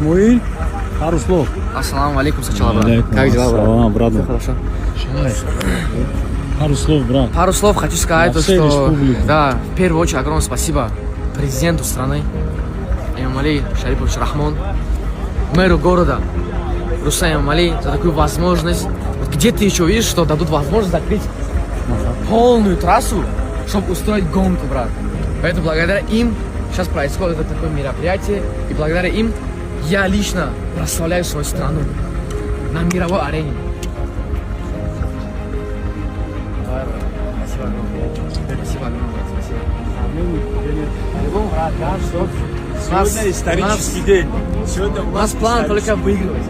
Исмаил, пару слов. Ассаламу алейкум, сначала, брат. Алейкум Как дела, брат? ассалам, брат. Всё хорошо. Пару слов, брат. Пару слов хочу сказать, На всей что республике. да, в первую очередь огромное спасибо президенту страны Эмомали Шариповичу Рахмон, мэру города Рустам Эмомали за такую возможность. Вот где ты еще видишь, что дадут возможность закрыть полную трассу, чтобы устроить гонку, брат. Поэтому благодаря им сейчас происходит это такое мероприятие, и благодаря им я лично прославляю свою страну на мировой арене. Спасибо огромное. Спасибо огромное. Спасибо. Сегодня исторический день. Сегодня У нас план только выигрывать.